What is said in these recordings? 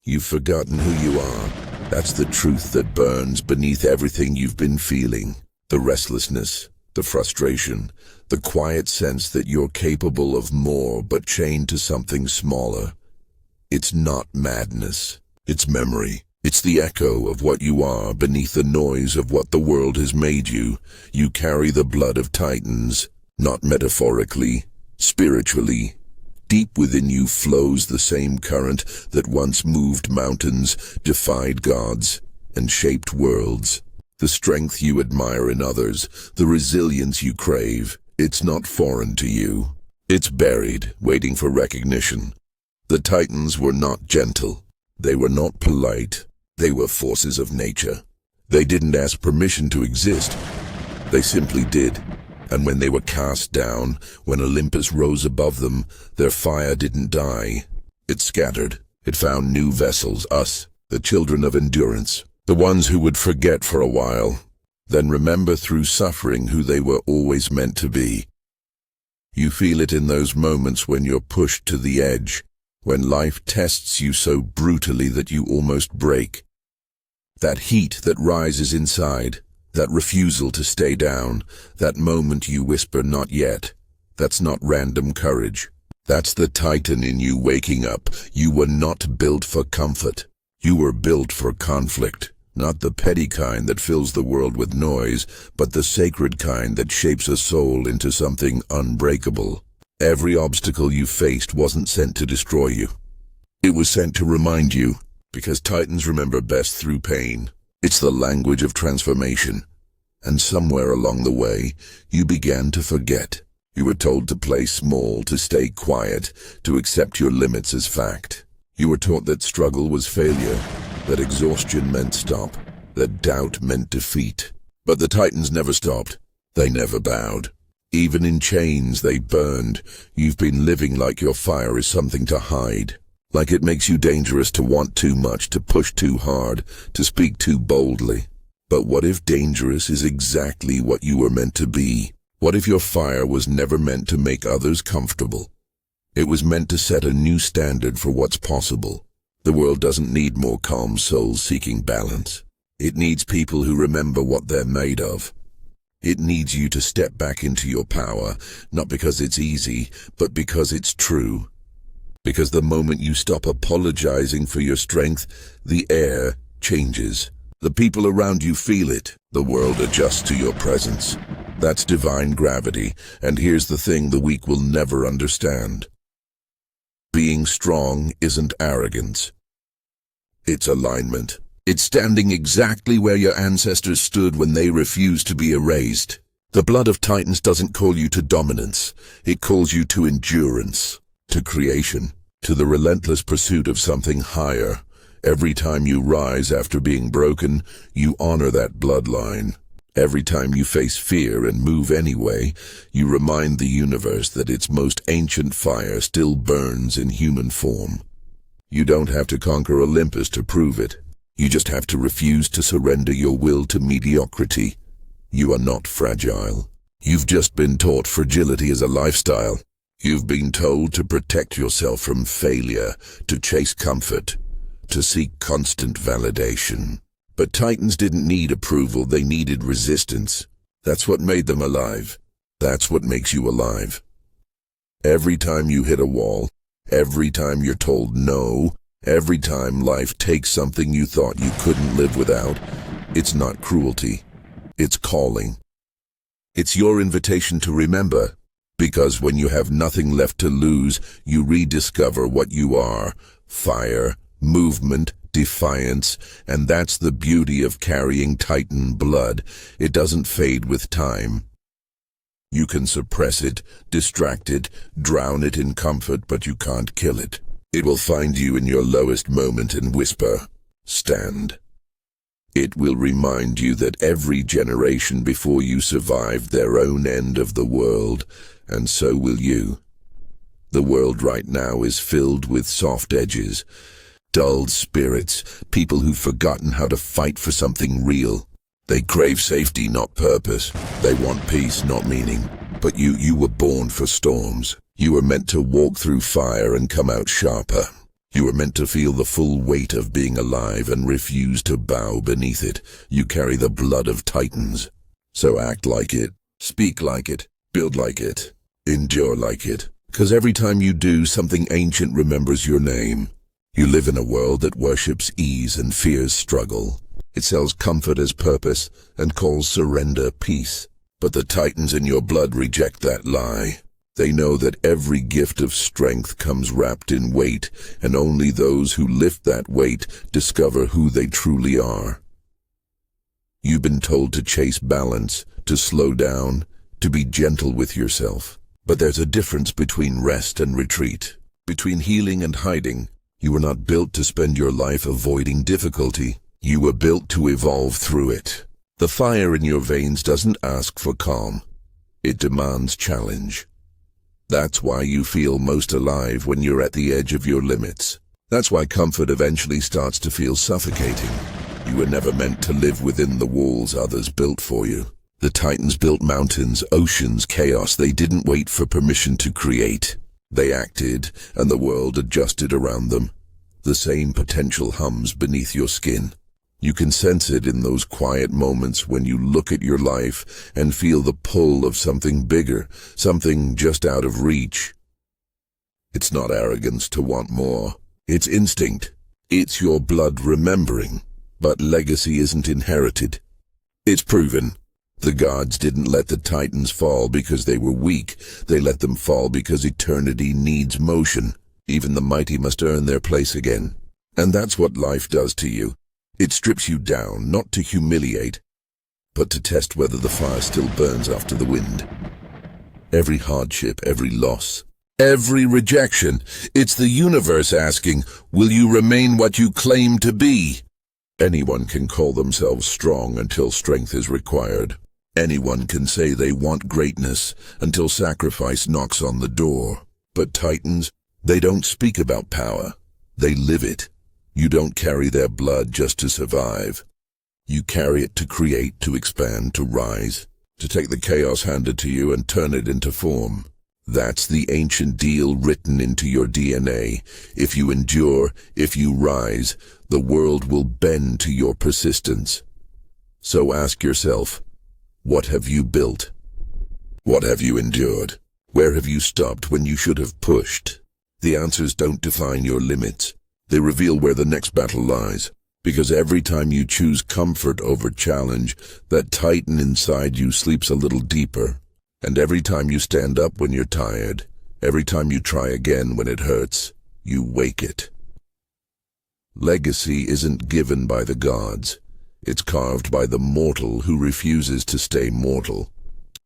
You've forgotten who you are. That's the truth that burns beneath everything you've been feeling. The restlessness, the frustration, the quiet sense that you're capable of more but chained to something smaller. It's not madness. It's memory. It's the echo of what you are beneath the noise of what the world has made you. You carry the blood of titans, not metaphorically, spiritually. Deep within you flows the same current that once moved mountains, defied gods, and shaped worlds. The strength you admire in others, the resilience you crave, it's not foreign to you. It's buried, waiting for recognition. The titans were not gentle. They were not polite. They were forces of nature. They didn't ask permission to exist. They simply did. And when they were cast down, when Olympus rose above them, their fire didn't die. It scattered. It found new vessels, us, the children of endurance, the ones who would forget for a while, then remember through suffering who they were always meant to be. You feel it in those moments when you're pushed to the edge, when life tests you so brutally that you almost break. That heat that rises inside, that refusal to stay down, that moment you whisper, "Not yet." That's not random courage. That's the titan in you waking up. You were not built for comfort. You were built for conflict. Not the petty kind that fills the world with noise, but the sacred kind that shapes a soul into something unbreakable. Every obstacle you faced wasn't sent to destroy you. It was sent to remind you, because titans remember best through pain. It's the language of transformation. And somewhere along the way, you began to forget. You were told to play small, to stay quiet, to accept your limits as fact. You were taught that struggle was failure, that exhaustion meant stop, that doubt meant defeat. But the titans never stopped. They never bowed. Even in chains, they burned. You've been living like your fire is something to hide. Like it makes you dangerous to want too much, to push too hard, to speak too boldly. But what if dangerous is exactly what you were meant to be? What if your fire was never meant to make others comfortable? It was meant to set a new standard for what's possible. The world doesn't need more calm souls seeking balance. It needs people who remember what they're made of. It needs you to step back into your power, not because it's easy, but because it's true. Because the moment you stop apologizing for your strength, the air changes. The people around you feel it. The world adjusts to your presence. That's divine gravity, and here's the thing the weak will never understand. Being strong isn't arrogance. It's alignment. It's standing exactly where your ancestors stood when they refused to be erased. The blood of titans doesn't call you to dominance. It calls you to endurance, to creation, to the relentless pursuit of something higher. Every time you rise after being broken, you honor that bloodline. Every time you face fear and move anyway, you remind the universe that its most ancient fire still burns in human form. You don't have to conquer Olympus to prove it. You just have to refuse to surrender your will to mediocrity. You are not fragile. You've just been taught fragility is a lifestyle. You've been told to protect yourself from failure, to chase comfort, to seek constant validation. But titans didn't need approval, they needed resistance. That's what made them alive. That's what makes you alive. Every time you hit a wall, every time you're told no, every time life takes something you thought you couldn't live without, it's not cruelty. It's calling. It's your invitation to remember, because when you have nothing left to lose, you rediscover what you are: fire, movement, defiance, and that's the beauty of carrying titan blood. It doesn't fade with time. You can suppress it, distract it, drown it in comfort, but you can't kill it. It will find you in your lowest moment and whisper, "Stand." It will remind you that every generation before you survived their own end of the world, and so will you. The world right now is filled with soft edges, dulled spirits, people who've forgotten how to fight for something real. They crave safety, not purpose. They want peace, not meaning. But you were born for storms. You were meant to walk through fire and come out sharper. You were meant to feel the full weight of being alive and refuse to bow beneath it. You carry the blood of titans. So act like it, speak like it, build like it, endure like it. 'Cause every time you do, something ancient remembers your name. You live in a world that worships ease and fears struggle. It sells comfort as purpose and calls surrender peace. But the titans in your blood reject that lie. They know that every gift of strength comes wrapped in weight, and only those who lift that weight discover who they truly are. You've been told to chase balance, to slow down, to be gentle with yourself. But there's a difference between rest and retreat, between healing and hiding. You were not built to spend your life avoiding difficulty. You were built to evolve through it. The fire in your veins doesn't ask for calm. It demands challenge. That's why you feel most alive when you're at the edge of your limits. That's why comfort eventually starts to feel suffocating. You were never meant to live within the walls others built for you. The titans built mountains, oceans, chaos. They didn't wait for permission to create. They acted, and the world adjusted around them. The same potential hums beneath your skin. You can sense it in those quiet moments when you look at your life and feel the pull of something bigger, something just out of reach. It's not arrogance to want more. It's instinct. It's your blood remembering. But legacy isn't inherited. It's proven. The gods didn't let the titans fall because they were weak. They let them fall because eternity needs motion. Even the mighty must earn their place again. And that's what life does to you. It strips you down, not to humiliate, but to test whether the fire still burns after the wind. Every hardship, every loss, every rejection, it's the universe asking, will you remain what you claim to be? Anyone can call themselves strong until strength is required. Anyone can say they want greatness until sacrifice knocks on the door. But titans, they don't speak about power. They live it. You don't carry their blood just to survive. You carry it to create, to expand, to rise, to take the chaos handed to you and turn it into form. That's the ancient deal written into your DNA. If you endure, if you rise, the world will bend to your persistence. So ask yourself, what have you built? What have you endured? Where have you stopped when you should have pushed? The answers don't define your limits. They reveal where the next battle lies. Because every time you choose comfort over challenge, that titan inside you sleeps a little deeper. And every time you stand up when you're tired, every time you try again when it hurts, you wake it. Legacy isn't given by the gods. It's carved by the mortal who refuses to stay mortal.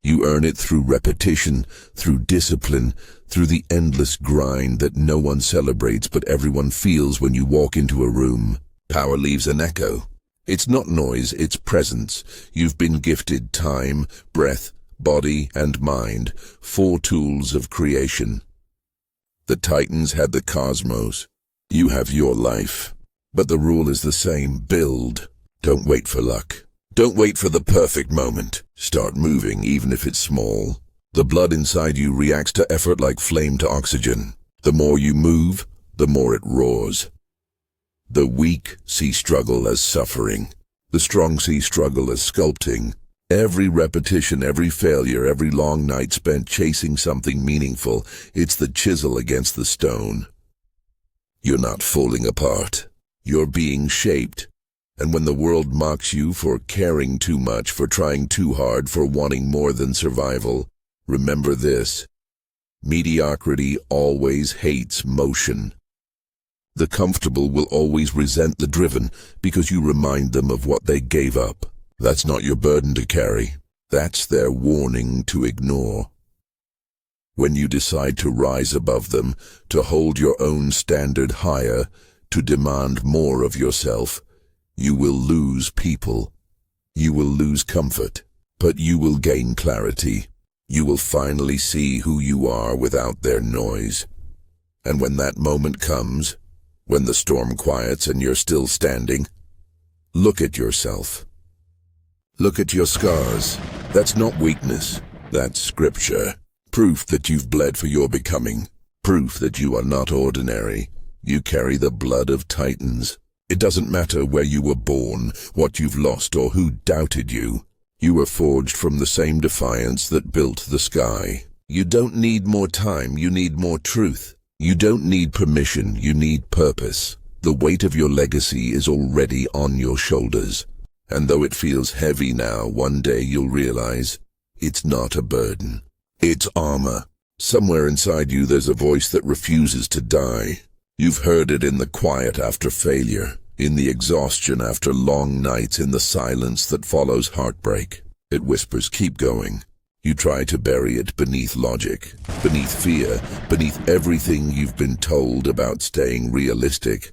You earn it through repetition, through discipline, through the endless grind that no one celebrates but everyone feels when you walk into a room. Power leaves an echo. It's not noise, it's presence. You've been gifted time, breath, body, and mind, 4 tools of creation. The titans had the cosmos. You have your life. But the rule is the same: build. Don't wait for luck. Don't wait for the perfect moment. Start moving, even if it's small. The blood inside you reacts to effort like flame to oxygen. The more you move, the more it roars. The weak see struggle as suffering. The strong see struggle as sculpting. Every repetition, every failure, every long night spent chasing something meaningful, it's the chisel against the stone. You're not falling apart. You're being shaped. And when the world mocks you for caring too much, for trying too hard, for wanting more than survival, remember this: mediocrity always hates motion. The comfortable will always resent the driven because you remind them of what they gave up. That's not your burden to carry. That's their warning to ignore. When you decide to rise above them, to hold your own standard higher, to demand more of yourself, you will lose people. You will lose comfort, but you will gain clarity. You will finally see who you are without their noise. And when that moment comes, when the storm quiets and you're still standing, look at yourself. Look at your scars. That's not weakness. That's scripture. Proof that you've bled for your becoming. Proof that you are not ordinary. You carry the blood of titans. It doesn't matter where you were born, what you've lost, or who doubted you. You were forged from the same defiance that built the sky. You don't need more time, you need more truth. You don't need permission, you need purpose. The weight of your legacy is already on your shoulders. And though it feels heavy now, one day you'll realize it's not a burden. It's armor. Somewhere inside you there's a voice that refuses to die. You've heard it in the quiet after failure, in the exhaustion after long nights, in the silence that follows heartbreak. It whispers, keep going. You try to bury it beneath logic, beneath fear, beneath everything you've been told about staying realistic.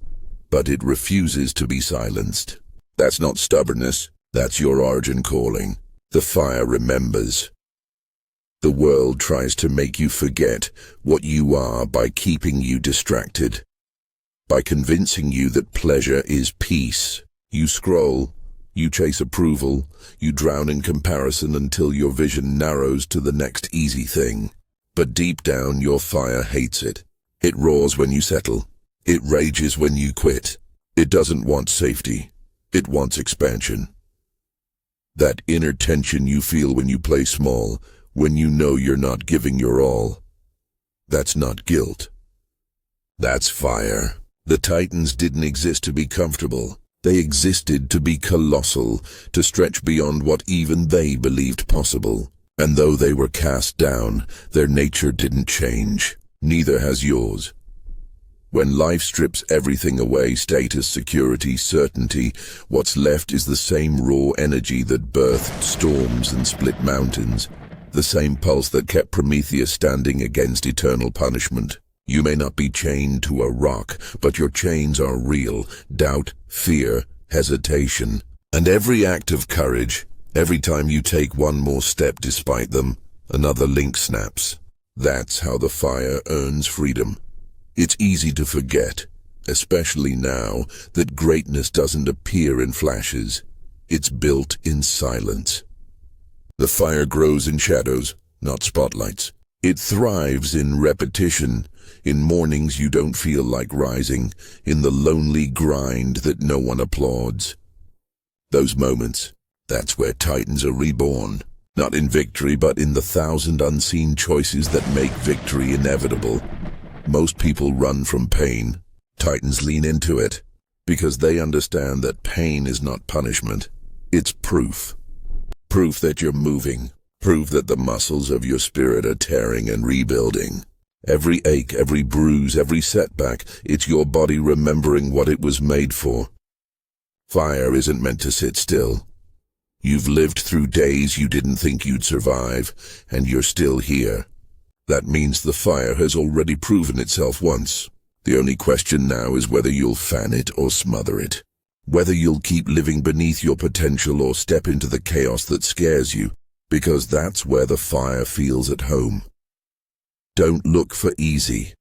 But it refuses to be silenced. That's not stubbornness, that's your origin calling. The fire remembers. The world tries to make you forget what you are by keeping you distracted, by convincing you that pleasure is peace. You scroll, you chase approval, you drown in comparison until your vision narrows to the next easy thing. But deep down, your fire hates it. It roars when you settle. It rages when you quit. It doesn't want safety. It wants expansion. That inner tension you feel when you play small, when you know you're not giving your all. That's not guilt. That's fire. The titans didn't exist to be comfortable. They existed to be colossal, to stretch beyond what even they believed possible. And though they were cast down, their nature didn't change. Neither has yours. When life strips everything away, status, security, certainty, what's left is the same raw energy that birthed storms and split mountains, the same pulse that kept Prometheus standing against eternal punishment. You may not be chained to a rock, but your chains are real: doubt, fear, hesitation. And every act of courage, every time you take one more step despite them, another link snaps. That's how the fire earns freedom. It's easy to forget, especially now, that greatness doesn't appear in flashes. It's built in silence. The fire grows in shadows, not spotlights. It thrives in repetition, in mornings you don't feel like rising, in the lonely grind that no one applauds. Those moments, that's where titans are reborn. Not in victory, but in the 1,000 unseen choices that make victory inevitable. Most people run from pain. Titans lean into it, because they understand that pain is not punishment. It's proof. Proof that you're moving. Proof that the muscles of your spirit are tearing and rebuilding. Every ache, every bruise, every setback, it's your body remembering what it was made for. Fire isn't meant to sit still. You've lived through days you didn't think you'd survive, and you're still here. That means the fire has already proven itself once. The only question now is whether you'll fan it or smother it. Whether you'll keep living beneath your potential or step into the chaos that scares you, because that's where the fire feels at home. Don't look for easy.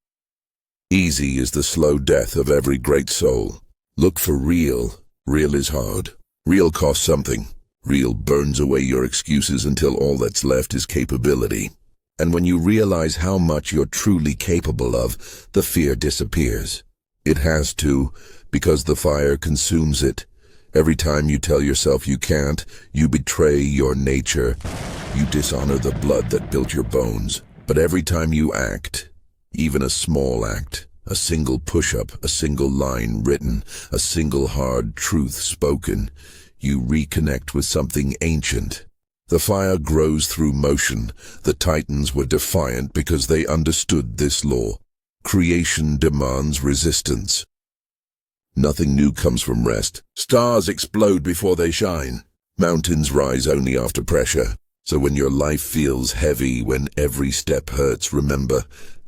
Easy is the slow death of every great soul. Look for real. Real is hard. Real costs something. Real burns away your excuses until all that's left is capability. And when you realize how much you're truly capable of, the fear disappears. It has to, because the fire consumes it. Every time you tell yourself you can't, you betray your nature. You dishonor the blood that built your bones. But every time you act, even a small act, a single push-up, a single line written, a single hard truth spoken, you reconnect with something ancient. The fire grows through motion. The titans were defiant because they understood this law. Creation demands resistance. Nothing new comes from rest. Stars explode before they shine. Mountains rise only after pressure. So when your life feels heavy, when every step hurts, remember,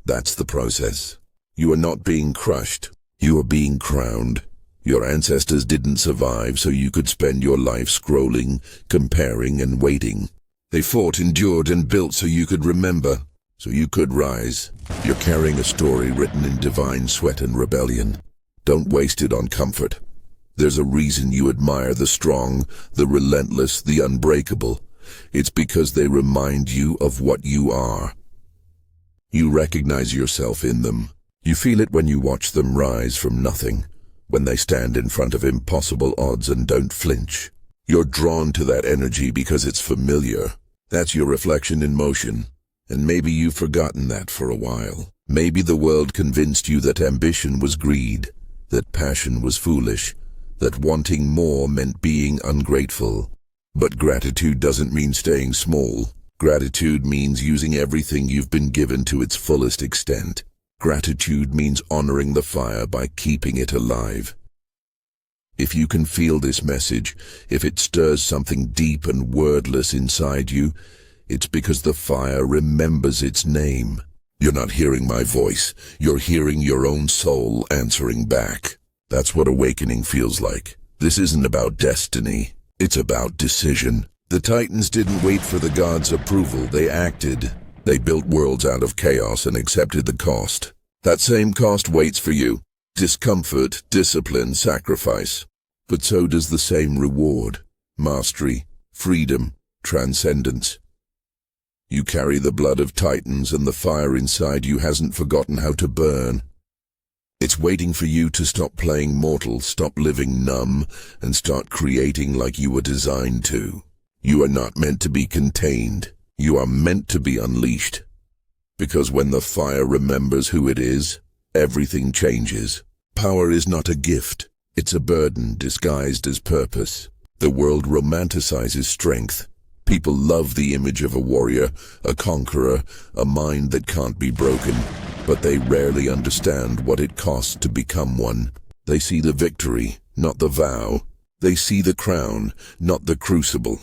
that's the process. You are not being crushed. You are being crowned. Your ancestors didn't survive so you could spend your life scrolling, comparing, and waiting. They fought, endured, and built so you could remember, so you could rise. You're carrying a story written in divine sweat and rebellion. Don't waste it on comfort. There's a reason you admire the strong, the relentless, the unbreakable. It's because they remind you of what you are. You recognize yourself in them. You feel it when you watch them rise from nothing, when they stand in front of impossible odds and don't flinch. You're drawn to that energy because it's familiar. That's your reflection in motion. And maybe you've forgotten that for a while. Maybe the world convinced you that ambition was greed, that passion was foolish, that wanting more meant being ungrateful. But gratitude doesn't mean staying small. Gratitude means using everything you've been given to its fullest extent. Gratitude means honoring the fire by keeping it alive. If you can feel this message, if it stirs something deep and wordless inside you, it's because the fire remembers its name. You're not hearing my voice, you're hearing your own soul answering back. That's what awakening feels like. This isn't about destiny, it's about decision. The Titans didn't wait for the gods' approval, they acted. They built worlds out of chaos and accepted the cost. That same cost waits for you. Discomfort, discipline, sacrifice. But so does the same reward. Mastery, freedom, transcendence. You carry the blood of Titans and the fire inside you hasn't forgotten how to burn. It's waiting for you to stop playing mortal, stop living numb, and start creating like you were designed to. You are not meant to be contained. You are meant to be unleashed. Because when the fire remembers who it is, everything changes. Power is not a gift. It's a burden disguised as purpose. The world romanticizes strength. People love the image of a warrior, a conqueror, a mind that can't be broken, but they rarely understand what it costs to become one. They see the victory, not the vow. They see the crown, not the crucible.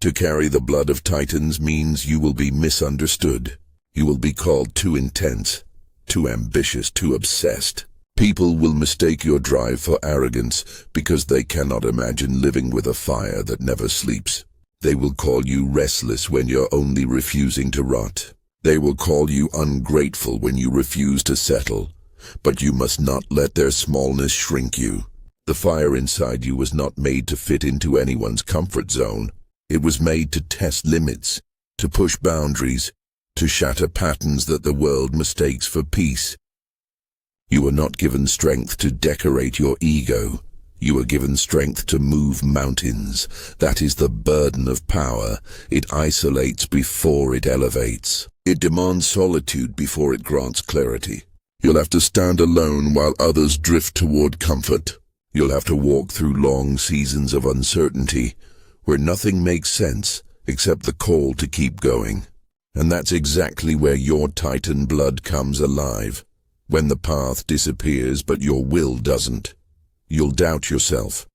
To carry the blood of Titans means you will be misunderstood. You will be called too intense, too ambitious, too obsessed. People will mistake your drive for arrogance because they cannot imagine living with a fire that never sleeps. They will call you restless when you're only refusing to rot. They will call you ungrateful when you refuse to settle. But you must not let their smallness shrink you. The fire inside you was not made to fit into anyone's comfort zone. It was made to test limits, to push boundaries, to shatter patterns that the world mistakes for peace. You were not given strength to decorate your ego. You were given strength to move mountains. That is the burden of power. It isolates before it elevates. It demands solitude before it grants clarity. You'll have to stand alone while others drift toward comfort. You'll have to walk through long seasons of uncertainty, where nothing makes sense except the call to keep going. And that's exactly where your Titan blood comes alive. When the path disappears but your will doesn't. You'll doubt yourself.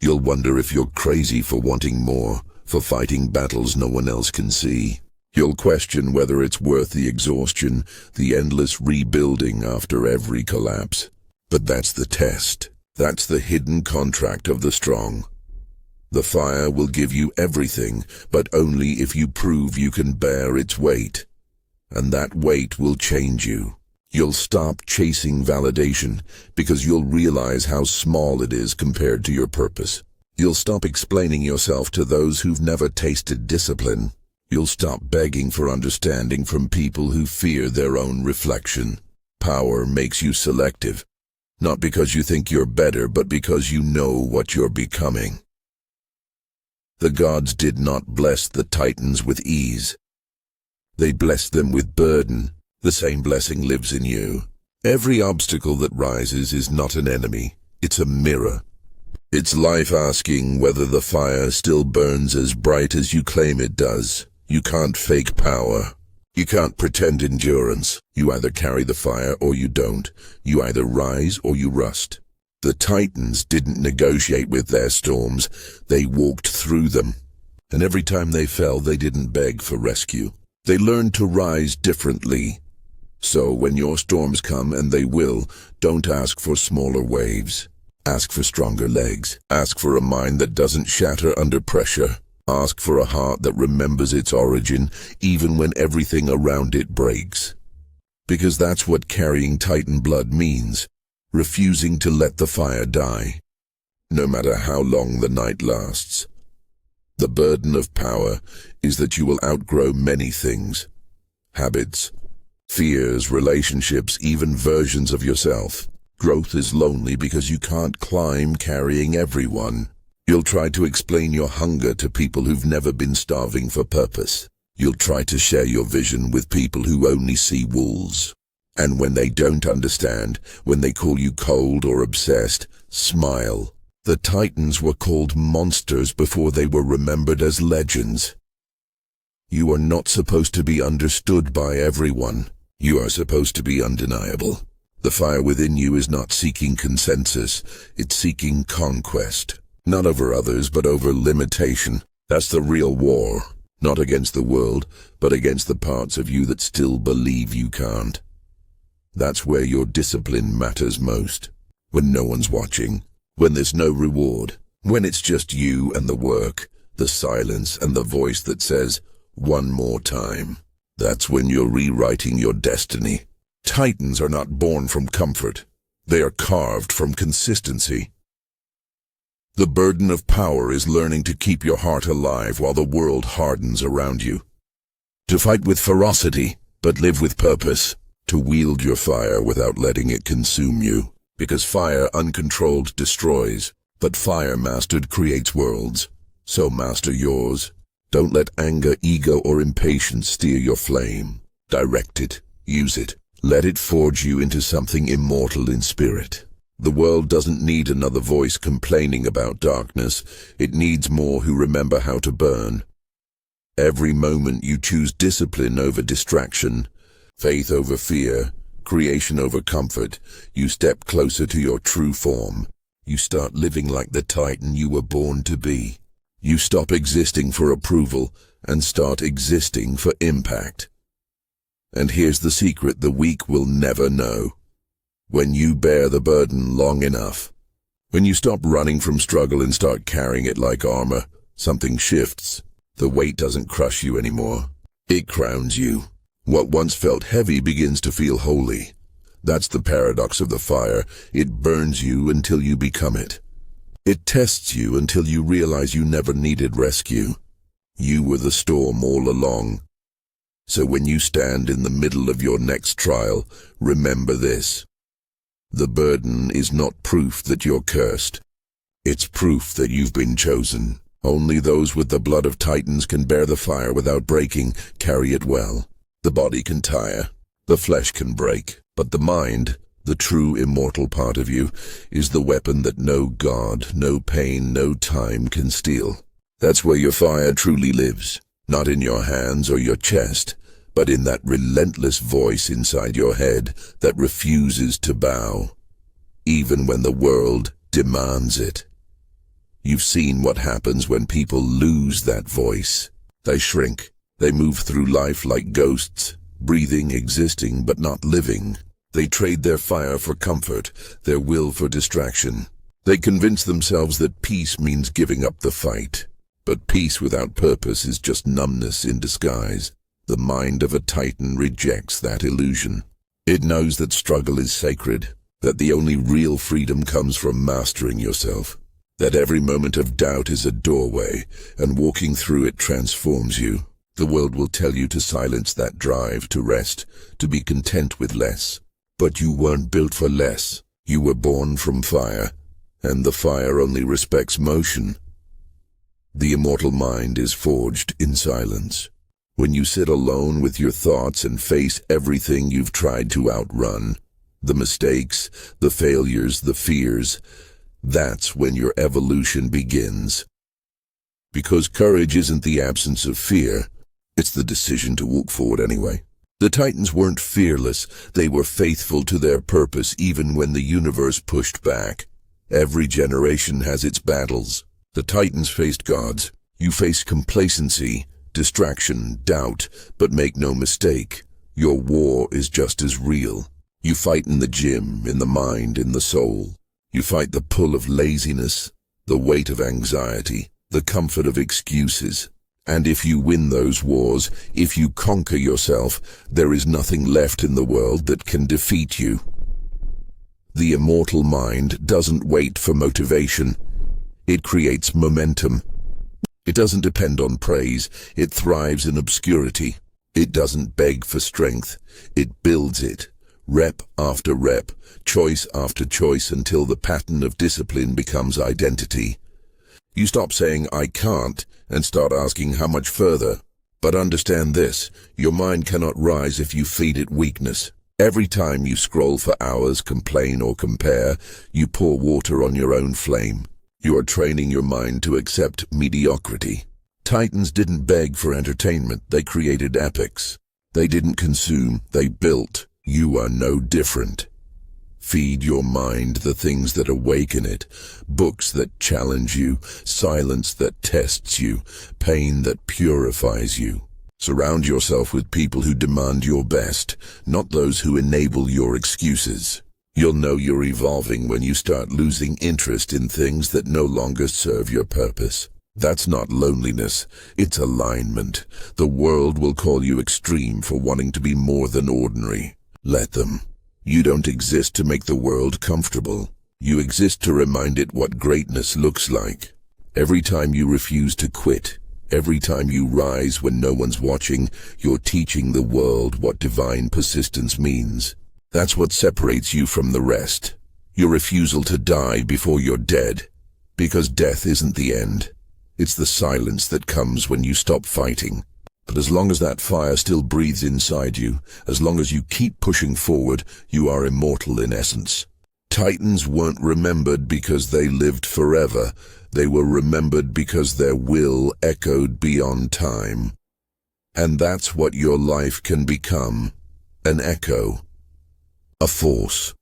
You'll wonder if you're crazy for wanting more, for fighting battles no one else can see. You'll question whether it's worth the exhaustion, the endless rebuilding after every collapse. But that's the test. That's the hidden contract of the strong. The fire will give you everything, but only if you prove you can bear its weight. And that weight will change you. You'll stop chasing validation because you'll realize how small it is compared to your purpose. You'll stop explaining yourself to those who've never tasted discipline. You'll stop begging for understanding from people who fear their own reflection. Power makes you selective, not because you think you're better, but because you know what you're becoming. The gods did not bless the Titans with ease. They blessed them with burden. The same blessing lives in you. Every obstacle that rises is not an enemy, it's a mirror. It's life asking whether the fire still burns as bright as you claim it does. You can't fake power. You can't pretend endurance. You either carry the fire or you don't. You either rise or you rust. The Titans didn't negotiate with their storms, they walked through them. And every time they fell, they didn't beg for rescue. They learned to rise differently. So when your storms come, and they will, don't ask for smaller waves. Ask for stronger legs. Ask for a mind that doesn't shatter under pressure. Ask for a heart that remembers its origin, even when everything around it breaks. Because that's what carrying Titan blood means, refusing to let the fire die, no matter how long the night lasts. The burden of power is that you will outgrow many things. Habits, fears, relationships, even versions of yourself. Growth is lonely because you can't climb carrying everyone. You'll try to explain your hunger to people who've never been starving for purpose. You'll try to share your vision with people who only see walls. And when they don't understand, when they call you cold or obsessed, smile. The Titans were called monsters before they were remembered as legends. You are not supposed to be understood by everyone. You are supposed to be undeniable. The fire within you is not seeking consensus, it's seeking conquest. Not over others, but over limitation. That's the real war. Not against the world, but against the parts of you that still believe you can't. That's where your discipline matters most. When no one's watching. When there's no reward. When it's just you and the work, the silence and the voice that says, one more time. That's when you're rewriting your destiny. Titans are not born from comfort. They are carved from consistency. The burden of power is learning to keep your heart alive while the world hardens around you. To fight with ferocity, but live with purpose. To wield your fire without letting it consume you. Because fire uncontrolled destroys, but fire mastered creates worlds. So master yours. Don't let anger, ego, or impatience steer your flame. Direct it. Use it. Let it forge you into something immortal in spirit. The world doesn't need another voice complaining about darkness. It needs more who remember how to burn. Every moment you choose discipline over distraction, faith over fear, creation over comfort, you step closer to your true form. You start living like the Titan you were born to be. You stop existing for approval and start existing for impact. And here's the secret the weak will never know. When you bear the burden long enough, when you stop running from struggle and start carrying it like armor, something shifts. The weight doesn't crush you anymore. It crowns you. What once felt heavy begins to feel holy. That's the paradox of the fire. It burns you until you become it. It tests you until you realize you never needed rescue. You were the storm all along. So when you stand in the middle of your next trial, remember this. The burden is not proof that you're cursed. It's proof that you've been chosen. Only those with the blood of Titans can bear the fire without breaking, carry it well. The body can tire, the flesh can break, but the mind, the true immortal part of you, is the weapon that no God, no pain, no time can steal. That's where your fire truly lives, not in your hands or your chest, but in that relentless voice inside your head that refuses to bow, even when the world demands it. You've seen what happens when people lose that voice. They shrink. They move through life like ghosts, breathing, existing, but not living. They trade their fire for comfort, their will for distraction. They convince themselves that peace means giving up the fight. But peace without purpose is just numbness in disguise. The mind of a Titan rejects that illusion. It knows that struggle is sacred, that the only real freedom comes from mastering yourself, that every moment of doubt is a doorway, and walking through it transforms you. The world will tell you to silence that drive, to rest, to be content with less. But you weren't built for less. You were born from fire, and the fire only respects motion. The immortal mind is forged in silence. When you sit alone with your thoughts and face everything you've tried to outrun, the mistakes, the failures, the fears, that's when your evolution begins. Because courage isn't the absence of fear, it's the decision to walk forward anyway. The Titans weren't fearless, they were faithful to their purpose even when the universe pushed back. Every generation has its battles. The Titans faced gods. You face complacency, distraction, doubt, but make no mistake, your war is just as real. You fight in the gym, in the mind, in the soul. You fight the pull of laziness, the weight of anxiety, the comfort of excuses. And if you win those wars, if you conquer yourself, there is nothing left in the world that can defeat you. The immortal mind doesn't wait for motivation. It creates momentum. It doesn't depend on praise. It thrives in obscurity. It doesn't beg for strength, it builds it, rep after rep, choice after choice, until the pattern of discipline becomes identity. You stop saying, "I can't," and start asking, "How much further?" But understand this, your mind cannot rise if you feed it weakness. Every time you scroll for hours, complain or compare, you pour water on your own flame. You are training your mind to accept mediocrity. Titans didn't beg for entertainment, they created epics. They didn't consume, they built. You are no different. Feed your mind the things that awaken it, books that challenge you, silence that tests you, pain that purifies you. Surround yourself with people who demand your best, not those who enable your excuses. You'll know you're evolving when you start losing interest in things that no longer serve your purpose. That's not loneliness, it's alignment. The world will call you extreme for wanting to be more than ordinary. Let them. You don't exist to make the world comfortable. You exist to remind it what greatness looks like. Every time you refuse to quit, every time you rise when no one's watching, you're teaching the world what divine persistence means. That's what separates you from the rest. Your refusal to die before you're dead. Because death isn't the end. It's the silence that comes when you stop fighting. But as long as that fire still breathes inside you, as long as you keep pushing forward, you are immortal in essence. Titans weren't remembered because they lived forever. They were remembered because their will echoed beyond time. And that's what your life can become. An echo. A force.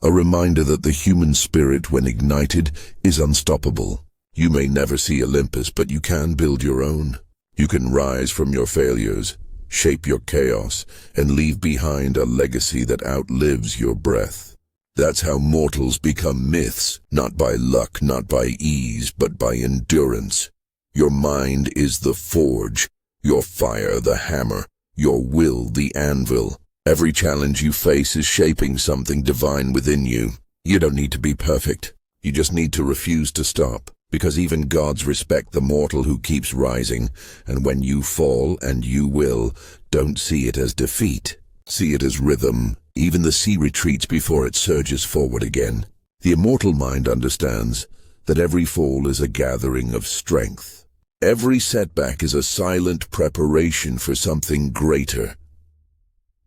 A reminder that the human spirit, when ignited, is unstoppable. You may never see Olympus, but you can build your own. You can rise from your failures, shape your chaos, and leave behind a legacy that outlives your breath. That's how mortals become myths, not by luck, not by ease, but by endurance. Your mind is the forge, your fire the hammer, your will the anvil. Every challenge you face is shaping something divine within you. You don't need to be perfect. You just need to refuse to stop. Because even gods respect the mortal who keeps rising, and when you fall, and you will, don't see it as defeat. See it as rhythm. Even the sea retreats before it surges forward again. The immortal mind understands that every fall is a gathering of strength. Every setback is a silent preparation for something greater.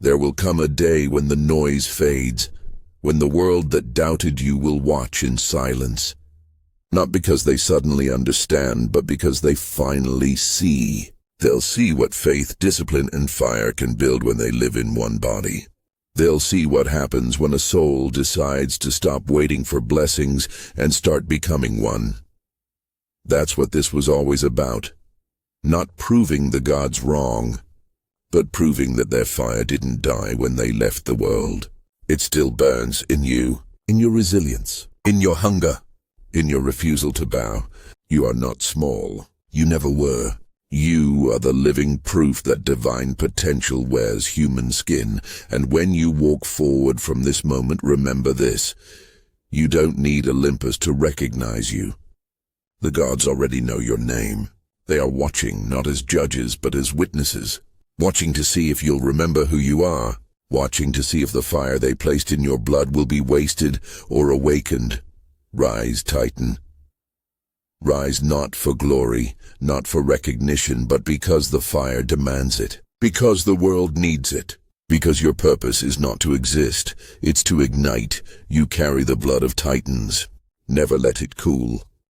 There will come a day when the noise fades, when the world that doubted you will watch in silence. Not because they suddenly understand, but because they finally see. They'll see what faith, discipline, and fire can build when they live in one body. They'll see what happens when a soul decides to stop waiting for blessings and start becoming one. That's what this was always about. Not proving the gods wrong, but proving that their fire didn't die when they left the world. It still burns in you, in your resilience, in your hunger. In your refusal to bow. You are not small. You never were. You are the living proof that divine potential wears human skin. And when you walk forward from this moment, remember this. You don't need Olympus to recognize you. The gods already know your name. They are watching, not as judges, but as witnesses. Watching to see if you'll remember who you are. Watching to see if the fire they placed in your blood will be wasted or awakened. Rise, Titan. Rise not for glory, not for recognition, but because the fire demands it. Because the world needs it. Because your purpose is not to exist, it's to ignite. You carry the blood of Titans. Never let it cool.